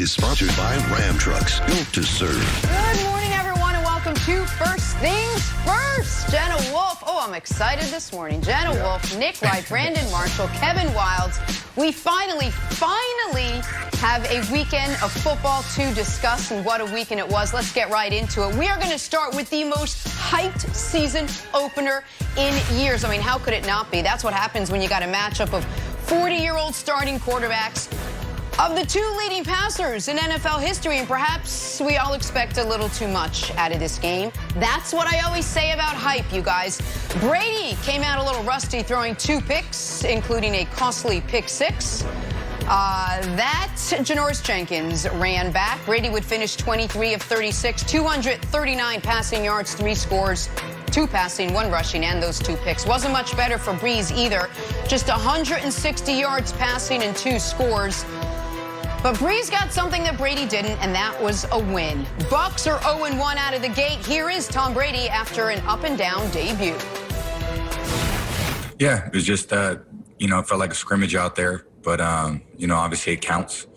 is sponsored by Ram Trucks, built to serve. Good morning, everyone, and welcome to First Things First. Jenna Wolf. Oh, I'm excited this morning. Jenna Wolf, Nick Wright, Brandon Marshall, Kevin Wilds. We finally have a weekend of football to discuss, and what a weekend it was. Let's get right into it. We are going to start with the most hyped season opener in years. I mean, how could it not be? That's what happens when you got a matchup of 40-year-old starting quarterbacks of the two leading passers in NFL history, and perhaps we all expect a little too much out of this game. That's what I always say about hype, you guys. Brady came out a little rusty, throwing 2 picks, including a costly pick 6. That Janoris Jenkins ran back. Brady would finish 23 of 36, 239 passing yards, 3 scores, 2 passing, 1 rushing, and those 2 picks. Wasn't much better for Breeze either. Just 160 yards passing and 2 scores. But Breeze got something that Brady didn't, and that was a win. Bucs are 0-1 out of the gate. Here is Tom Brady after an up-and-down debut. Yeah, it was just, it felt like a scrimmage out there. But, obviously it counts.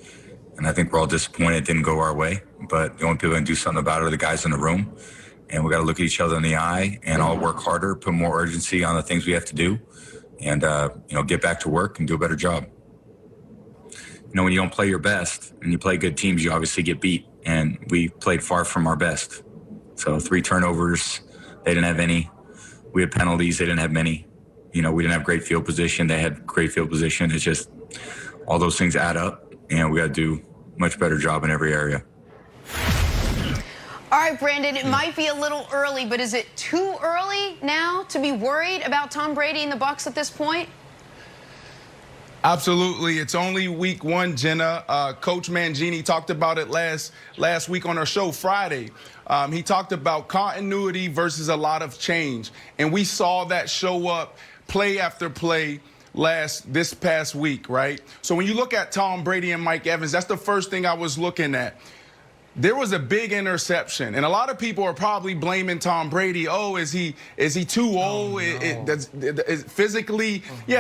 And I think we're all disappointed it didn't go our way. But the only people that can do something about it are the guys in the room. And we got to look at each other in the eye and all work harder, put more urgency on the things we have to do, and, get back to work and do a better job. When you don't play your best and you play good teams, you obviously get beat. And we played far from our best. So 3 turnovers, they didn't have any. We had penalties, they didn't have many. We didn't have great field position, they had great field position. It's just all those things add up, and we got to do a much better job in every area. All right, Brandon, it might be a little early, but is it too early now to be worried about Tom Brady and the Bucs at this point? Absolutely. It's only week 1, Jenna. Coach Mangini talked about it last week on our show Friday. He talked about continuity versus a lot of change. And we saw that show up play after play this past week, right? So when you look at Tom Brady and Mike Evans, that's the first thing I was looking at. There was a big interception, and a lot of people are probably blaming Tom Brady. Oh, is he too old? Oh, no. Physically,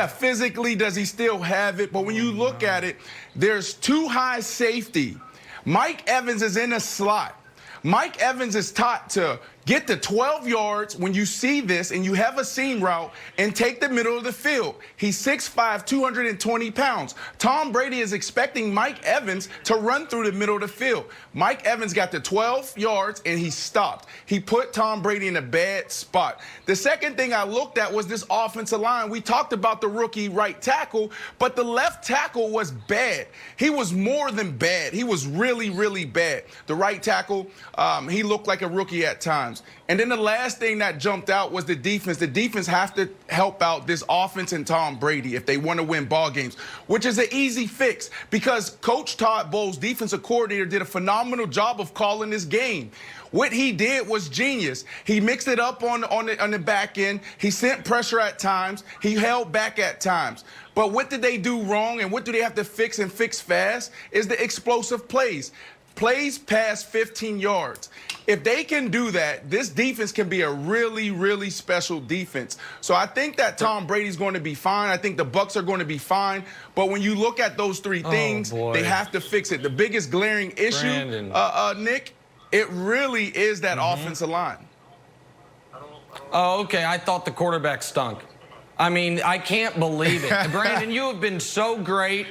physically, does he still have it? But when you look at it, there's too high safety. Mike Evans is in a slot. Mike Evans is taught to get to 12 yards when you see this and you have a seam route and take the middle of the field. He's 6'5", 220 pounds. Tom Brady is expecting Mike Evans to run through the middle of the field. Mike Evans got to 12 yards and he stopped. He put Tom Brady in a bad spot. The second thing I looked at was this offensive line. We talked about the rookie right tackle, but the left tackle was bad. He was more than bad. He was really, really bad. The right tackle, he looked like a rookie at times. And then the last thing that jumped out was the defense. The defense has to help out this offense and Tom Brady if they want to win ball games, which is an easy fix because Coach Todd Bowles, defensive coordinator, did a phenomenal job of calling this game. What he did was genius. He mixed it up on the back end. He sent pressure at times. He held back at times. But what did they do wrong and what do they have to fix and fix fast is the explosive plays. Plays past 15 yards. If they can do that, this defense can be a really, really special defense. So I think that Tom Brady's going to be fine. I think the Bucs are going to be fine. But when you look at those 3 things, they have to fix it. The biggest glaring issue, Nick, it really is that offensive line. Oh, okay. I thought the quarterback stunk. I mean, I can't believe it. Brandon, you have been so great.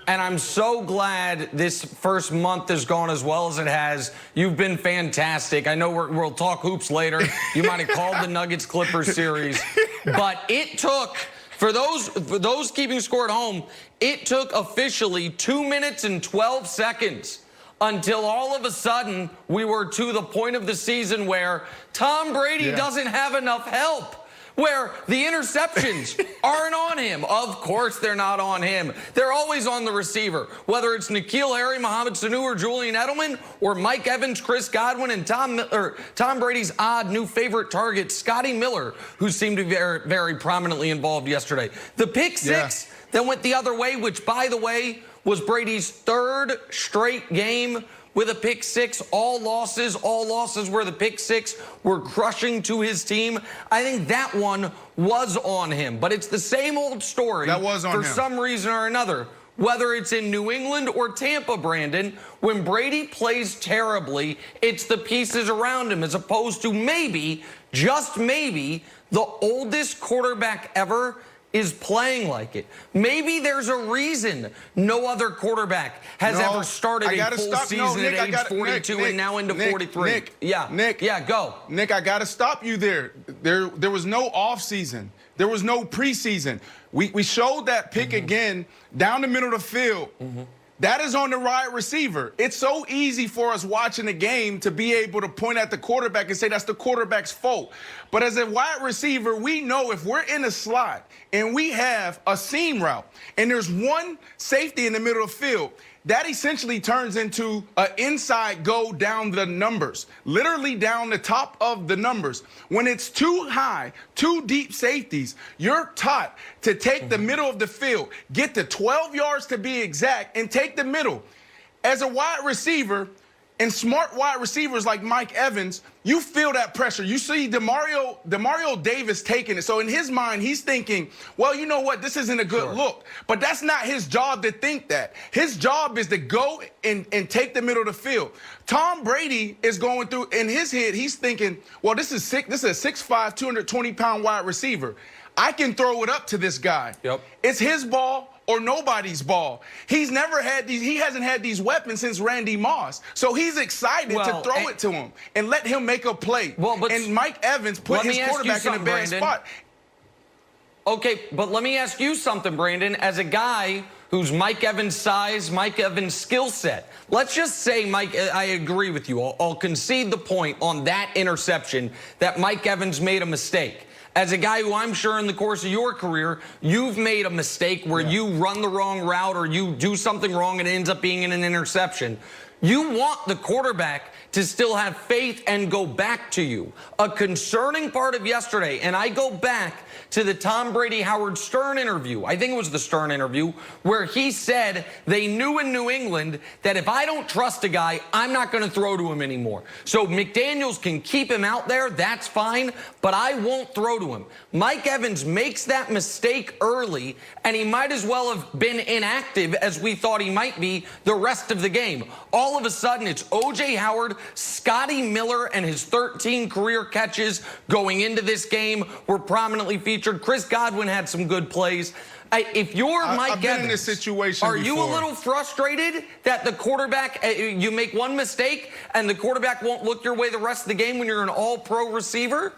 And I'm so glad this first month has gone as well as it has. You've been fantastic. I know we'll talk hoops later. You might have called the Nuggets-Clippers series. But it took, for those keeping score at home, it took officially 2 minutes and 12 seconds until all of a sudden we were to the point of the season where Tom Brady doesn't have enough help. Where the interceptions aren't on him. Of course they're not on him. They're always on the receiver. Whether it's N'Keal Harry, Mohamed Sanu, or Julian Edelman, or Mike Evans, Chris Godwin, and Tom Brady's odd new favorite target, Scotty Miller, who seemed to be very, very prominently involved yesterday. The pick 6 that went the other way, which, by the way, was Brady's 3rd straight game with a pick 6, all losses where the pick 6 were crushing to his team. I think that one was on him, but it's the same old story. That was on him. For some reason or another. whether it's in New England or Tampa, Brandon, when Brady plays terribly, it's the pieces around him as opposed to maybe, just maybe, the oldest quarterback ever is playing like it. Maybe there's a reason no other quarterback has ever started a full season at age 42 and now into 43. Nick, go. Nick, I got to stop you there. There was no offseason. There was no preseason. We showed that pick again down the middle of the field. That is on the wide receiver. It's so easy for us watching the game to be able to point at the quarterback and say that's the quarterback's fault. But as a wide receiver, we know if we're in a slot and we have a seam route and there's one safety in the middle of the field, that essentially turns into an inside go down the numbers, literally down the top of the numbers. When it's too high, two deep safeties, you're taught to take the middle of the field, get to 12 yards to be exact, and take the middle. As a wide receiver, and smart wide receivers like Mike Evans, you feel that pressure. You see Demario Davis taking it. So in his mind, he's thinking, well, you know what? This isn't a good look. But that's not his job to think that. His job is to go and take the middle of the field. Tom Brady is going through, in his head, he's thinking, well, this is a 6'5", 220-pound wide receiver. I can throw it up to this guy. It's his ball or nobody's ball. He hasn't had these weapons since Randy Moss. So he's excited to throw it to him and let him make a play. And Mike Evans put his quarterback in a bad spot. Okay, but let me ask you something, Brandon. As a guy who's Mike Evans' size, Mike Evans' skill set, let's just say, Mike, I agree with you. I'll concede the point on that interception that Mike Evans made a mistake. As a guy who I'm sure in the course of your career, you've made a mistake where you run the wrong route or you do something wrong and it ends up being an interception. You want the quarterback to still have faith and go back to you. A concerning part of yesterday, and I go back to the Tom Brady-Howard Stern interview. I think it was the Stern interview where he said they knew in New England that if I don't trust a guy, I'm not going to throw to him anymore. So McDaniels can keep him out there, that's fine, but I won't throw to him. Mike Evans makes that mistake early, and he might as well have been inactive as we thought he might be the rest of the game. All of a sudden, it's O.J. Howard, Scotty Miller, and his 13 career catches going into this game were prominently featured. Chris Godwin had some good plays. If you're Mike Evans, in this situation are you a little frustrated that the quarterback, you make one mistake and the quarterback won't look your way the rest of the game when you're an all-pro receiver?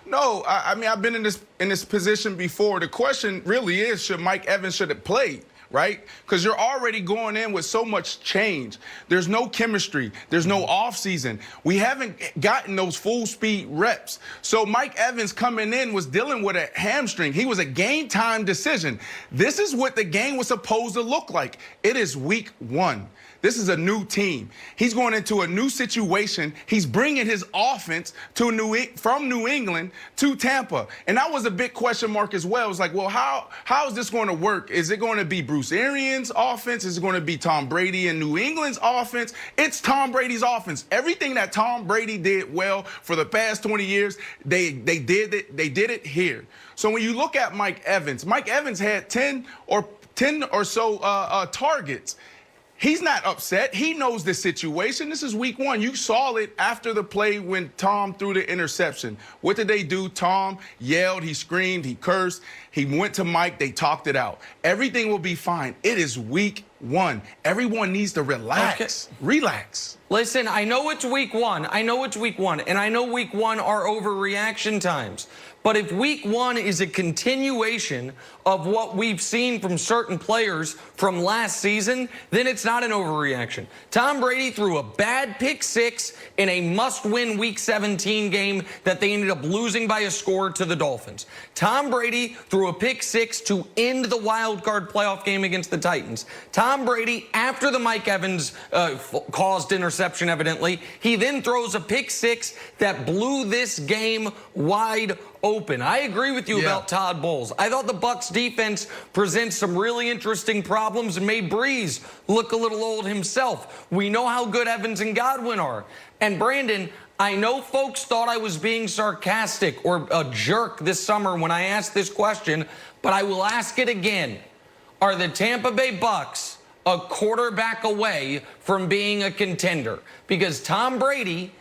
No, I mean, I've been in this position before. The question really is, should Mike Evans should have played? Right? Because you're already going in with so much change. There's no chemistry. There's no offseason. We haven't gotten those full speed reps. So Mike Evans coming in was dealing with a hamstring. He was a game time decision. This is what the game was supposed to look like. It is week 1. This is a new team. He's going into a new situation. He's bringing his offense from New England to Tampa. And that was a big question mark as well. It was like, well, how is this going to work? Is it going to be Bruce Arians' offense? Is it going to be Tom Brady and New England's offense? It's Tom Brady's offense. Everything that Tom Brady did well for the past 20 years, they did it here. So when you look at Mike Evans had 10 or so targets. He's not upset. He knows the situation. This is week 1. You saw it after the play when Tom threw the interception. What did they do? Tom yelled, he screamed, he cursed. He went to Mike. They talked it out. Everything will be fine. It is week 1. Everyone needs to relax. Relax. Listen, I know it's week 1. And I know week 1 are overreaction times. But if week 1 is a continuation of what we've seen from certain players from last season, then it's not an overreaction. Tom Brady threw a bad pick 6 in a must-win Week 17 game that they ended up losing by a score to the Dolphins. Tom Brady threw a pick 6 to end the wild card playoff game against the Titans. Tom Brady, after the Mike Evans caused interception, evidently, he then throws a pick 6 that blew this game wide open. I agree with you about Todd Bowles. I thought the Bucs defense presents some really interesting problems and made Breeze look a little old himself. We know how good Evans and Godwin are. And Brandon, I know folks thought I was being sarcastic or a jerk this summer when I asked this question, but I will ask it again. are the Tampa Bay Bucs a quarterback away from being a contender? Because Tom Brady,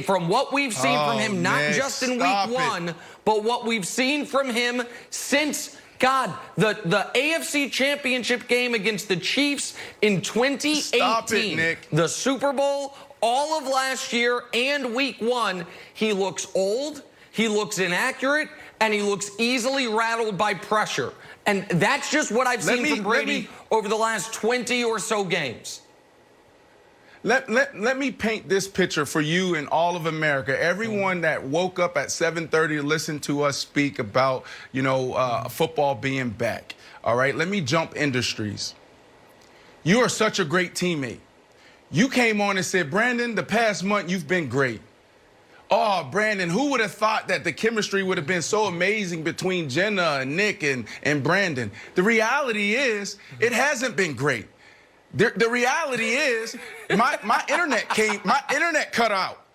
from what we've seen from him, not Nick, just in stop week one, but what we've seen from him since, God, the AFC Championship game against the Chiefs in 2018, Stop it, Nick. the Super Bowl, all of last year and week one, he looks old, he looks inaccurate, and he looks easily rattled by pressure. And that's just what I've seen from Brady over the last 20 or so games. Let me paint this picture for you and all of America. Everyone that woke up at 7:30 to listen to us speak about, football being back. All right, let me jump industries. You are such a great teammate. You came on and said, Brandon, the past month you've been great. Oh, Brandon, who would have thought that the chemistry would have been so amazing between Jenna and Nick and Brandon? The reality is it hasn't been great. The reality is my internet cut out.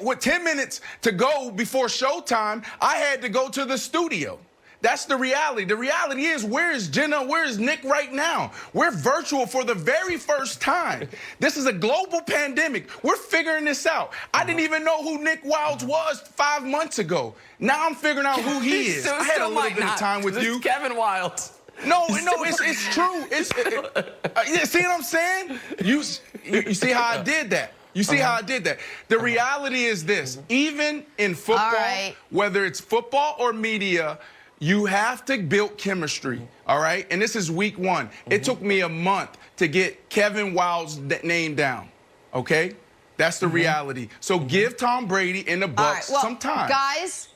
With 10 minutes to go before showtime, I had to go to the studio. That's the reality. The reality is, where is Jenna? Where is Nick right now? We're virtual for the very first time. This is a global pandemic. We're figuring this out. I didn't even know who Nick Wilds was 5 months ago. Now I'm figuring out who he is. I had a little bit of time with you. Kevin Wilds. No, it's true. You see what I'm saying? You see how I did that? You see how I did that? The reality is this. Even in football, whether it's football or media, you have to build chemistry, all right? And this is week one. It took me a month to get Kevin Wilds' name down, okay? That's the reality. So give Tom Brady and the Bucs some time. Guys,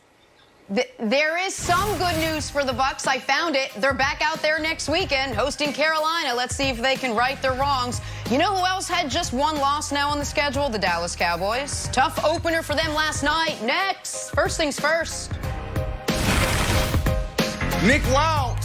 there is some good news for the Bucs. I found it. They're back out there next weekend hosting Carolina. Let's see if they can right their wrongs. You know who else had just one loss now on the schedule? The Dallas Cowboys. Tough opener for them last night. Next, first things first. Nick Wilds.